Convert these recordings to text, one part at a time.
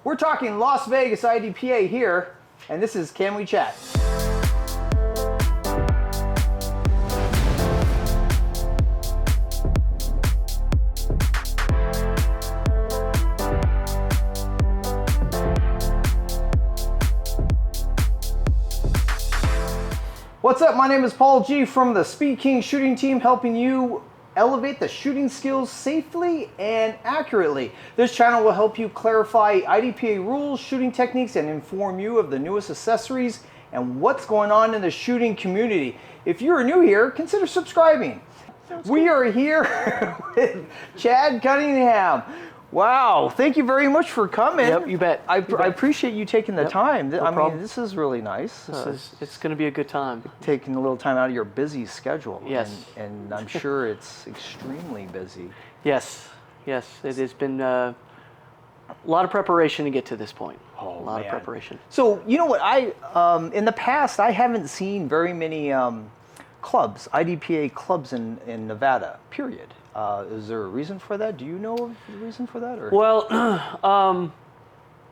We're talking Las Vegas IDPA here, and this is Can We Chat? What's up? My name is Paul G from the Speed King shooting team, helping you elevate the shooting skills safely and accurately. This channel will help you clarify IDPA rules, shooting techniques, and inform you of the newest accessories and what's going on in the shooting community. If you're new here, consider subscribing. We are here with Chad Cunningham. Wow, thank you very much for coming. Yep, you bet. I appreciate you taking the time. No I problem. mean, this is really nice. It's going to be a good time. Taking a little time out of your busy schedule. Yes. And I'm sure it's extremely busy. Yes, yes. It has been a lot of preparation to get to this point. Oh, a lot of preparation. So, you know what, in the past, I haven't seen very many clubs, IDPA clubs in Nevada, period. Is there a reason for that? Do you know of the reason for that? Or? Well,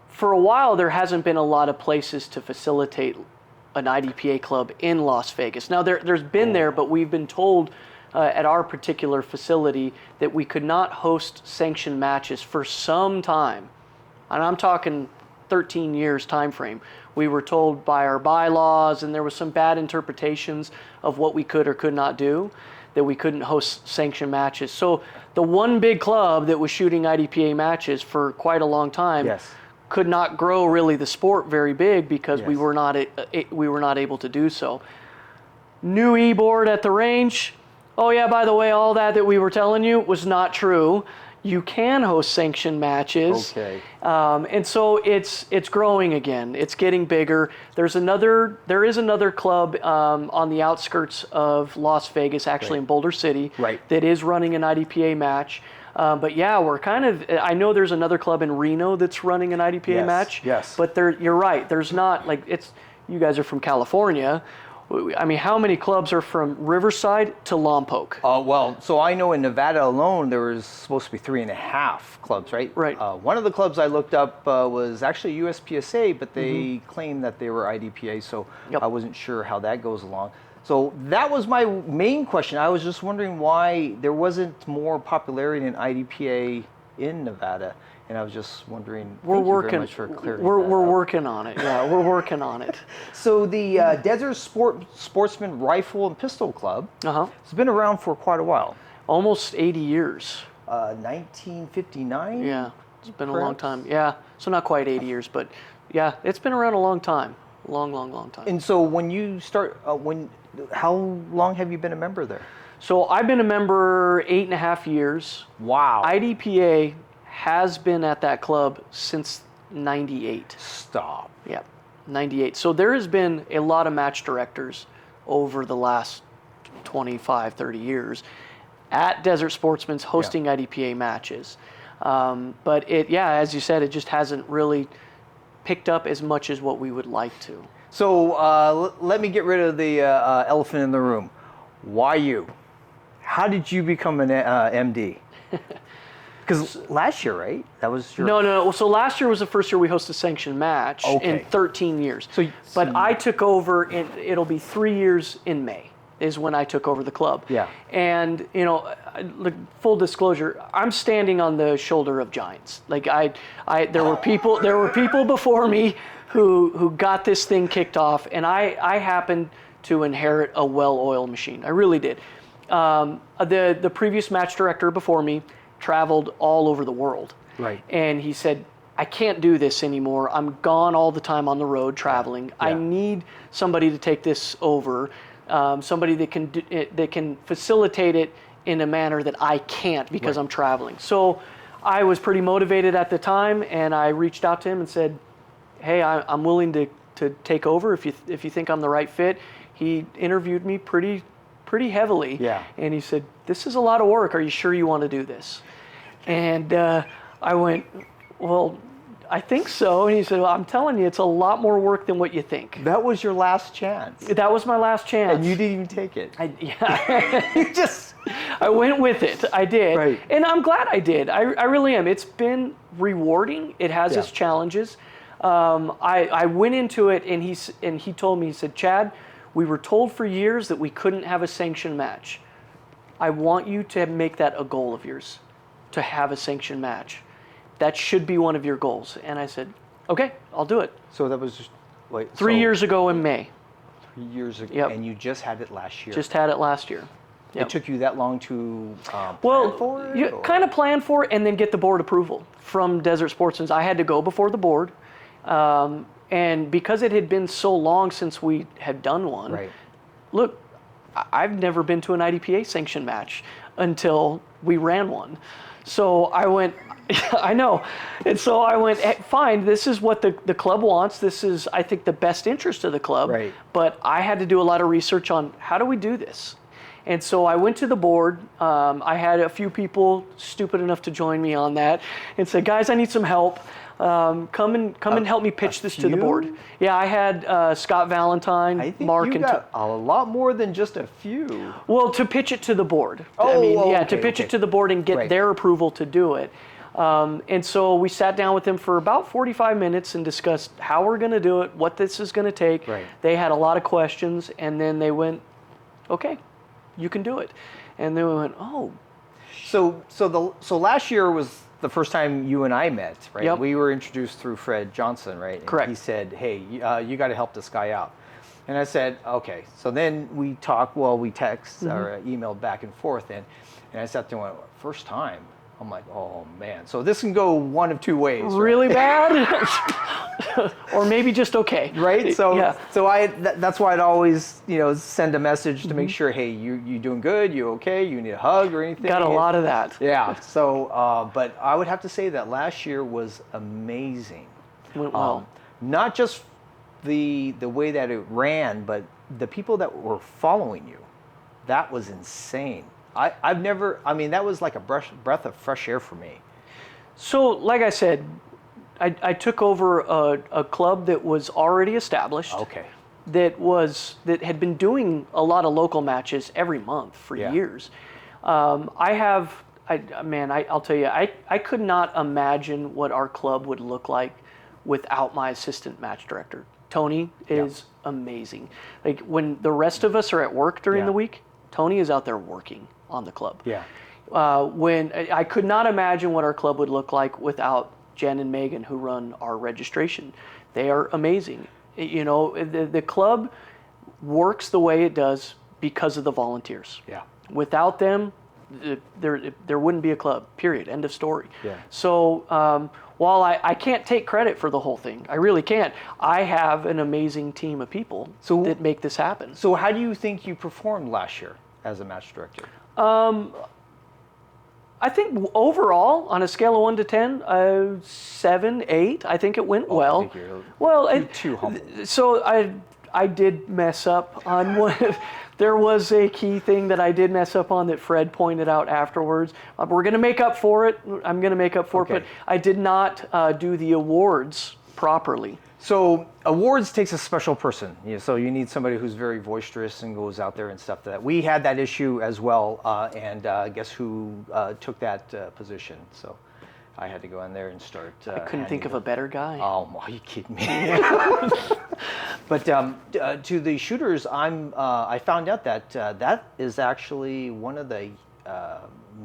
for a while, there hasn't been a lot of places to facilitate an IDPA club in Las Vegas. Now, there's been there, but we've been told at our particular facility that we could not host sanctioned matches for some time. And I'm talking 13 years time frame. We were told by our bylaws, and there was some bad interpretations of what we could or could not do, that we couldn't host sanctioned matches. So the one big club that was shooting IDPA matches for quite a long time could not grow really the sport very big because we were not able to do so. New e-board at the range. Oh yeah, by the way, all that we were telling you was not true. You can host sanctioned matches. Okay. And so it's growing again. It's getting bigger. There is another club on the outskirts of Las Vegas, actually in Boulder City, that is running an IDPA match. But yeah, I know there's another club in Reno that's running an IDPA match. Yes. But you're right. There's not you guys are from California. I mean, how many clubs are from Riverside to Lompoc? Well, so I know in Nevada alone, there was supposed to be 3.5 clubs, right? Right. One of the clubs I looked up was actually USPSA, but they claimed that they were IDPA, so I wasn't sure how that goes along. So that was my main question. I was just wondering why there wasn't more popularity in IDPA in Nevada. And I was just wondering, we're very much for clearing we're that working on it. Yeah, we're working on it. So the Desert Sportsman Rifle and Pistol Club has been around for quite a while. Almost 80 years. 1959? Yeah, it's been a long time. Yeah, so not quite 80 years, but yeah, it's been around a long time. Long time. And so when you start, how long have you been a member there? So I've been a member 8.5 years. Wow. IDPA has been at that club since 98. Stop. Yeah, 98. So there has been a lot of match directors over the last 25, 30 years at Desert Sportsman's hosting IDPA matches. But as you said, it just hasn't really picked up as much as what we would like to. So let me get rid of the elephant in the room. Why you? How did you become an MD? Because last year, right? That was your... No. So last year was the first year we hosted a sanctioned match in 13 years. But I took over, it'll be 3 years in May is when I took over the club. Yeah. And, full disclosure, I'm standing on the shoulder of giants. There were people before me who got this thing kicked off, and I happened to inherit a well-oiled machine. I really did. The previous match director before me traveled all over the world. Right. And he said, I can't do this anymore. I'm gone all the time on the road traveling. Yeah. I need somebody to take this over, somebody that can facilitate it in a manner that I can't because I'm traveling. So I was pretty motivated at the time, and I reached out to him and said, hey, I'm willing to take over if you think I'm the right fit. He interviewed me pretty heavily. Yeah. And he said, this is a lot of work. Are you sure you want to do this? And I went, well, I think so. And he said, well, I'm telling you, it's a lot more work than what you think. That was your last chance. That was my last chance. And you didn't even take it. You just, I went with it. I did. Right. And I'm glad I did. I really am. It's been rewarding. It has its challenges. I went into it and he told me, he said, Chad, we were told for years that we couldn't have a sanctioned match. I want you to make that a goal of yours, to have a sanctioned match. That should be one of your goals. And I said, okay, I'll do it. So that was, wait. 3 years ago in May. 3 years ago. Yep. And you just had it last year. Just had it last year. Yep. It took you that long to plan for it? You kind of plan for it and then get the board approval from Desert Sportsman. I had to go before the board. And because it had been so long since we had done one, Right. Look, I've never been to an IDPA sanctioned match until we ran one. So I went, I know. And so I went, hey, fine, this is what the club wants. This is, I think, the best interest of the club. Right. But I had to do a lot of research on how do we do this? And so I went to the board. I had a few people stupid enough to join me on that and said, guys, I need some help. Come and help me pitch this to the board. Yeah, I had Scott Valentine, I think Mark, you and got a lot more than just a few. well, to pitch it to the board. Oh, to pitch okay. it to the board and get their approval to do it. And so we sat down with them for about 45 minutes and discussed how we're going to do it, what this is going to take. Right. They had a lot of questions, and then they went, okay, you can do it. And then we went, oh. So last year was the first time you and I met, right? Yep. We were introduced through Fred Johnson, right? And Correct. he said, hey, you got to help this guy out. And I said, okay. So then we talked, we text or emailed back and forth. And I sat there and went, first time. I'm like, oh man. So this can go one of two ways. Really bad? Or maybe just okay. Right? So yeah. That's why I'd always, send a message to make sure, hey, you doing good? You okay? You need a hug or anything? Got a lot of that. Yeah. So, but I would have to say that last year was amazing. Went well. Not just the way that it ran, but the people that were following you. That was insane. That was like a breath of fresh air for me. So, like I said, I took over a club that was already established. Okay. That had been doing a lot of local matches every month for years. I'll tell you, I could not imagine what our club would look like without my assistant match director. Tony is amazing. Like when the rest of us are at work during the week, Tony is out there working on the club. Yeah. When I could not imagine what our club would look like without Jen and Megan, who run our registration. They are amazing. The club works the way it does because of the volunteers. Yeah. Without them, there wouldn't be a club, period, end of story. Yeah. So while I can't take credit for the whole thing, I really can't, I have an amazing team of people that make this happen. So how do you think you performed last year as a match director? I think overall, on a scale of 1 to 10, 7, 8. I think it went well. I think you're too humble. So I did mess up on one. There was a key thing that I did mess up on that Fred pointed out afterwards. We're going to make up for it. I'm going to make up for it, but I did not do the awards properly. So awards takes a special person. So you need somebody who's very boisterous and goes out there and stuff. That we had that issue as well, and guess who took that position? So I had to go in there and start. I couldn't think of a better guy. Oh, are you kidding me? But to the shooters, I found out that that is actually one of the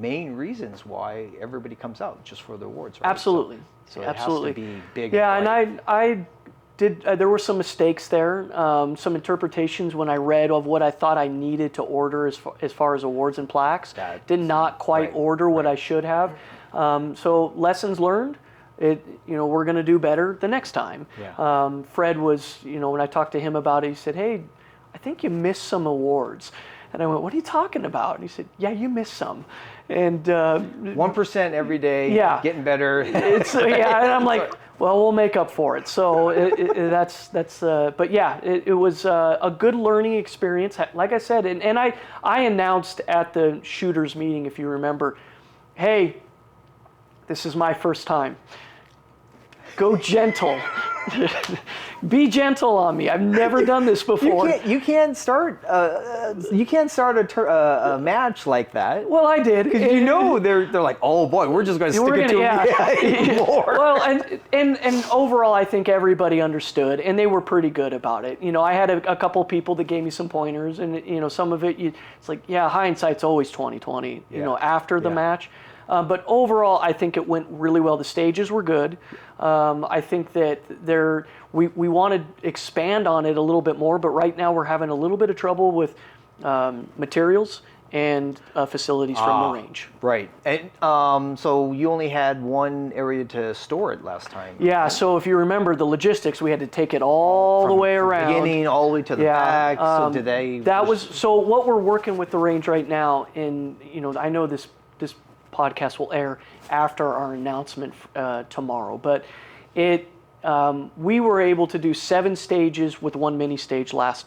main reasons why everybody comes out, just for the awards, right? Absolutely. So it Absolutely. has to be big. Yeah, and I did. There were some mistakes there, some interpretations when I read of what I thought I needed to order as far as awards and plaques. Did not quite order what I should have. So lessons learned. We're going to do better the next time. Yeah. Fred was, when I talked to him about it, he said, "Hey, I think you missed some awards." And I went, "What are you talking about?" And he said, "Yeah, you missed some." And 1% every day, getting better. And I'm like, well, we'll make up for it. So but yeah, it was a good learning experience. Like I said, and I announced at the shooters meeting, if you remember, hey, this is my first time. Go gentle. Be gentle on me. I've never done this before. You can't start a match like that. Well, I did. Because they're like, oh boy, we're just going to stick it to them more. Well, and overall, I think everybody understood, and they were pretty good about it. I had a couple of people that gave me some pointers, and some of it, it's like, yeah, hindsight's always 20/20. After the match. But overall, I think it went really well. The stages were good. I think that we want to expand on it a little bit more, but right now we're having a little bit of trouble with materials and facilities from the range. Right. And so you only had one area to store it last time. Yeah, so if you remember the logistics, we had to take it all the way around. From beginning all the way to the back. So did they... So what we're working with the range right now, and I know this podcast will air after our announcement tomorrow, but we were able to do 7 stages with 1 mini stage last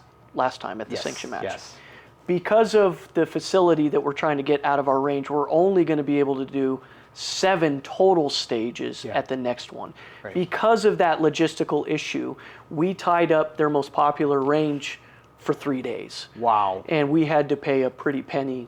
time at the sanction match. Yes. Because of the facility that we're trying to get out of our range, we're only going to be able to do 7 total stages at the next one. Right. Because of that logistical issue, we tied up their most popular range for 3 days. Wow. And we had to pay a pretty penny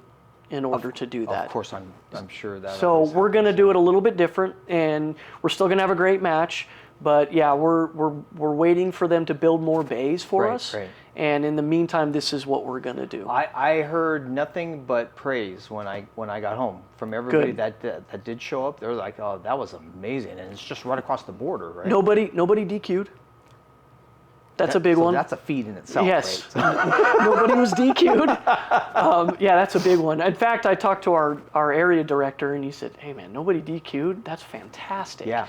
in order to do that. Of course, I'm sure that. So we're going to do it a little bit different, and we're still going to have a great match. But yeah, we're waiting for them to build more bays for us. Right. And in the meantime, this is what we're going to do. I heard nothing but praise when I got home from everybody that did show up. They were like, "Oh, that was amazing," and it's just right across the border, right? Nobody DQ'd. That's a big one. That's a feat in itself. Yes. Right? Nobody was DQ'd. Yeah, that's a big one. In fact, I talked to our area director, and he said, "Hey, man, nobody DQ'd. That's fantastic. Yeah.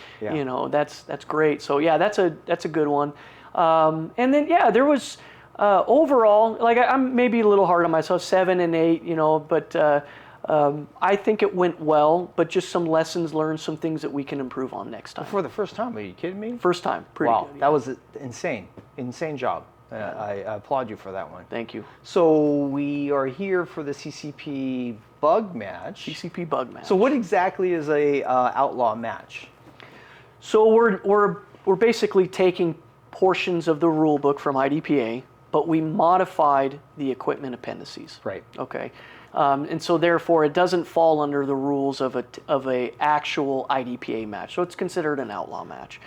That's great." So yeah, that's a good one. And then there was overall, like I'm maybe a little hard on myself, 7 and 8, but I think it went well, but just some lessons learned, some things that we can improve on next time. For the first time, are you kidding me? First time, pretty good. Wow, that was insane job. I applaud you for that one. Thank you. So we are here for the CCP bug match. CCP bug match. So what exactly is a outlaw match? So we're basically taking portions of the rule book from IDPA, but we modified the equipment appendices. Right. Okay. And so therefore it doesn't fall under the rules of a actual IDPA match. So it's considered an outlaw match.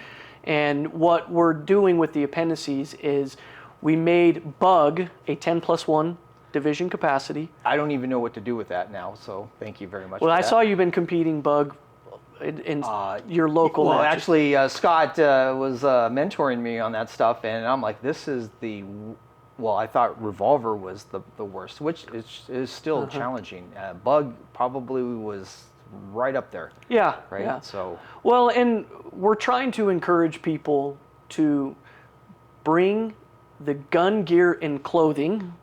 And what we're doing with the appendices is we made bug a 10+1 division capacity. I don't even know what to do with that now, so thank you very much. Well, for I that. saw you've been competing bug in your local matches. Actually, Scott was mentoring me on that stuff, and I'm like, this is I thought revolver was the worst, which is still challenging. Bug probably was right up there. Yeah. Right. Yeah. So. Well, and we're trying to encourage people to bring the gun gear and clothing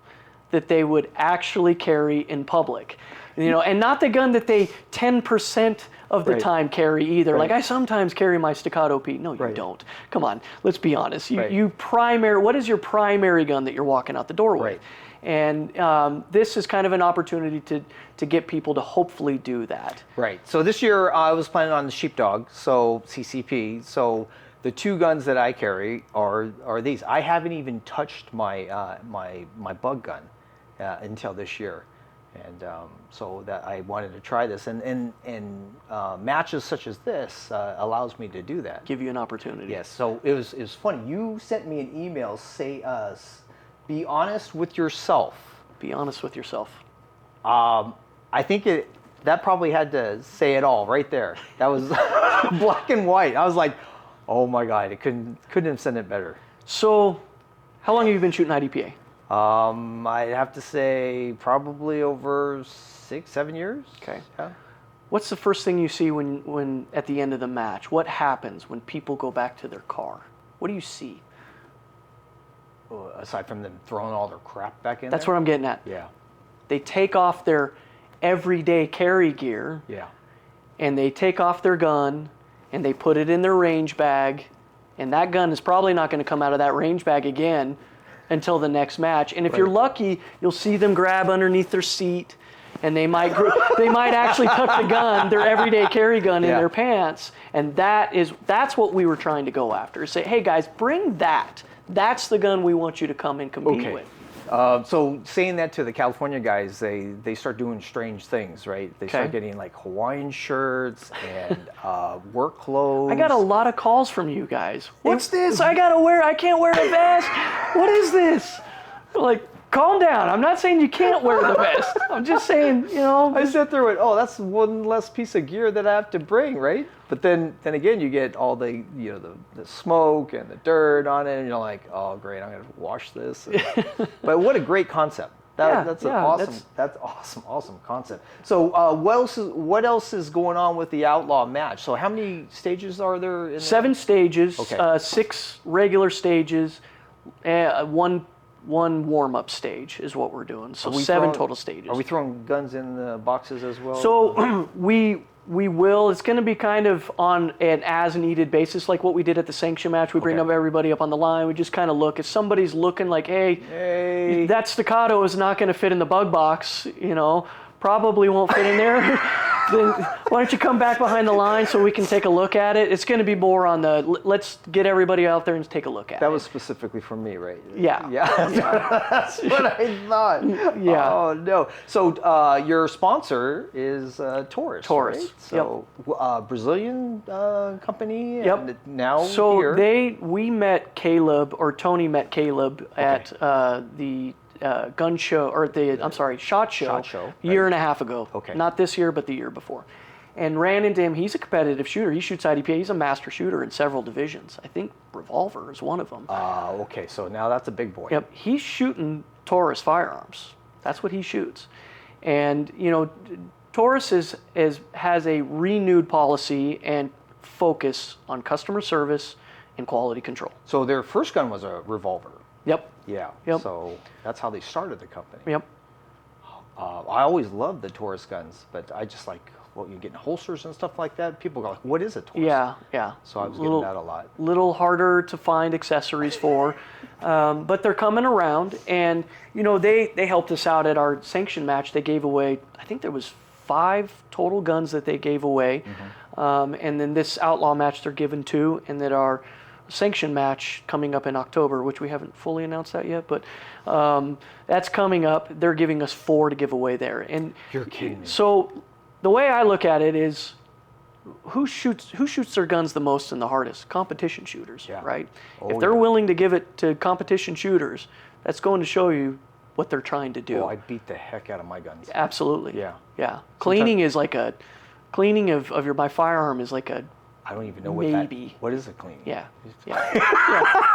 that they would actually carry in public, and not the gun that they 10% of the time carry either. Like I sometimes carry my Staccato P. No, you don't. Come on, let's be honest. What is your primary gun that you're walking out the door with? Right. And this is kind of an opportunity to get people to hopefully do that. Right. So this year I was planning on the Sheepdog, so CCP. So the 2 guns that I carry are these. I haven't even touched my my bug gun until this year. And so that I wanted to try this, and matches such as this allows me to do that. Give you an opportunity. Yes. So it was funny. You sent me an email be honest with yourself. Be honest with yourself. I think that probably had to say it all right there. That was black and white. I was like, oh my God, it couldn't have said it better. So, how long have you been shooting IDPA? I'd have to say probably over 6-7 years. Okay. Yeah. What's the first thing you see when at the end of the match? What happens when people go back to their car? What do you see? Aside from them throwing all their crap back in That's there? what I'm getting at. Yeah. They take off their everyday carry gear. Yeah. And they take off their gun and they put it in their range bag, and that gun is probably not going to come out of that range bag again until the next match. And if you're lucky, you'll see them grab underneath their seat and they might actually tuck the gun, their everyday carry gun, in their pants, and that's what we were trying to go after. Say, hey guys, bring that. That's the gun we want you to come and compete with. So saying that to the California guys, they start doing strange things, right? They start getting like Hawaiian shirts and work clothes. I got a lot of calls from you guys. What's this? I can't wear a vest. What is this? Like, calm down. I'm not saying you can't wear the vest. I'm just saying, I sit there with, that's one less piece of gear that I have to bring, right? But then again, you get all the smoke and the dirt on it, and you're like, oh great, I'm gonna wash this. But what a great concept. That's awesome concept. So what else is going on with the Outlaw Match? So how many stages are there? In 7 stages, okay. 6 regular stages, one warm-up stage is what we're doing. So 7 total stages. Are we throwing guns in the boxes as well? So we will. It's going to be kind of on an as-needed basis, like what we did at the sanction match. We bring up everybody up on the line. We just kind of look. If somebody's looking like, hey, that staccato is not going to fit in the bug box, probably won't fit in there, then why don't you come back behind the line so we can take a look at it? It's going to be more on the, let's get everybody out there and take a look at it. That was specifically for me, right? Yeah. That's what I thought. Yeah. Oh, no. So your sponsor is Taurus, right? So Brazilian company, and now here. So we met Caleb, or Tony met Caleb at the gun show, or SHOT Show, a year and a half ago. Okay. Not this year, but the year before. And ran into him. He's a competitive shooter. He shoots IDPA. He's a master shooter in several divisions. I think Revolver is one of them. Okay, so now that's a big boy. Yep. He's shooting Taurus firearms. That's what he shoots. And, Taurus has a renewed policy and focus on customer service and quality control. So their first gun was a revolver. Yep. Yeah. Yep. So that's how they started the company. Yep. I always loved the Taurus guns, but I just you're getting holsters and stuff like that. People go like, what is a Taurus? Yeah. So I was getting that a lot. Little harder to find accessories for, but they're coming around, and they helped us out at our sanction match. They gave away, I think there was 5 total guns that they gave away, and then this outlaw match they're giving 2, and that our sanction match coming up in October, which we haven't fully announced that yet, but that's coming up. They're giving us 4 to give away there. And you're kidding me. So the way I look at it is, who shoots their guns the most and the hardest? Competition shooters, right? If they're willing to give it to competition shooters, that's going to show you what they're trying to do. Oh, I beat the heck out of my guns. Absolutely. Yeah. Cleaning of my firearm is like a, I don't even know what is a clean? Yeah.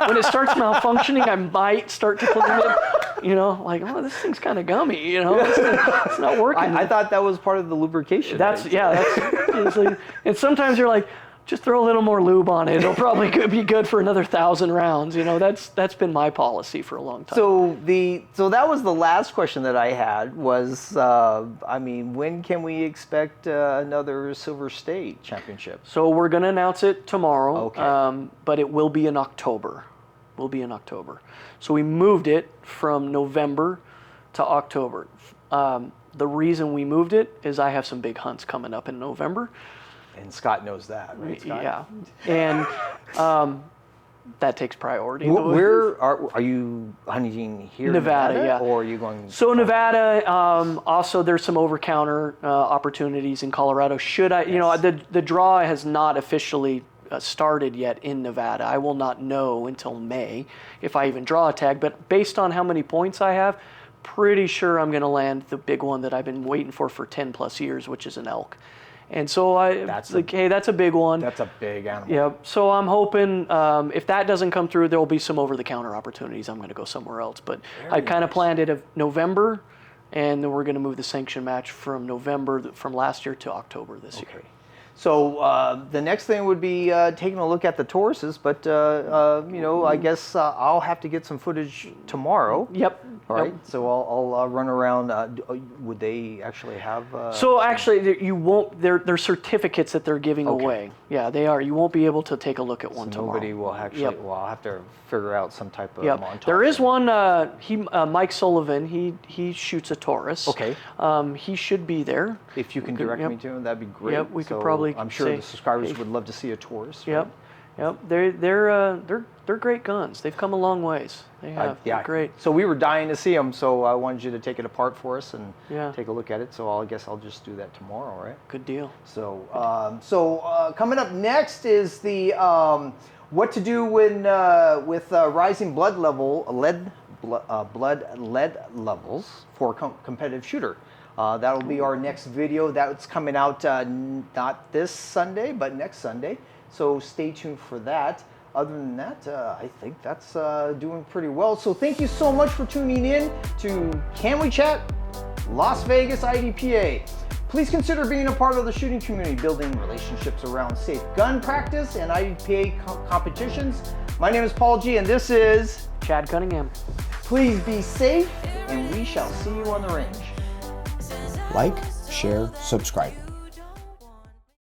When it starts malfunctioning, I might start to clean it. This thing's kind of gummy. It's not working. I thought that was part of the lubrication. That's and sometimes you're like, just throw a little more lube on it. It'll probably be good for another 1,000 rounds. That's been my policy for a long time. So that was the last question that I had was, when can we expect another Silver State Championship? So we're going to announce it tomorrow, Okay. But it will be in October. So we moved it from November to October. The reason we moved it is I have some big hunts coming up in November. And Scott knows that, right, Scott? Yeah, and that takes priority. Where are you hunting here? Nevada, yeah. Or are you going? So Nevada. Also, there's some over-counter opportunities in Colorado. The draw has not officially started yet in Nevada. I will not know until May if I even draw a tag. But based on how many points I have, pretty sure I'm going to land the big one that I've been waiting for 10 plus years, which is an elk. And so that's a big one. That's a big animal. Yeah. So I'm hoping if that doesn't come through, there will be some over-the-counter opportunities. I'm going to go somewhere else. But I kind of planned it of November, and then we're going to move the sanction match from November from last year to October this year. So the next thing would be taking a look at the Tauruses, but I guess I'll have to get some footage tomorrow. Yep. All right, so I'll run around. Would they actually have? So actually, you won't. They're certificates that they're giving away. Yeah, they are. You won't be able to take a look at one tomorrow. Nobody will actually. Yep. Well, I'll have to figure out some type of Yep. montage. There is one. Mike Sullivan. He shoots a Taurus. Okay. He should be there. If you can direct me to him, that'd be great. Yep, we could probably I'm sure say, the subscribers hey. would love to see a Taurus. Right? Yep. Yep. They're great guns. They've come a long ways. They have. Yeah. They're great. So we were dying to see them, so I wanted you to take it apart for us and Yeah. take a look at it. So I guess I'll just do that tomorrow, right? Good deal. So, coming up next is the what to do when with rising blood lead levels for a competitive shooter. That'll be our next video. That's coming out not this Sunday, but next Sunday. So stay tuned for that. Other than that, I think that's doing pretty well. So thank you so much for tuning in to Can We Chat Las Vegas IDPA. Please consider being a part of the shooting community, building relationships around safe gun practice and IDPA competitions. My name is Paul G, and this is Chad Cunningham. Please be safe, and we shall see you on the range. Like, share, subscribe.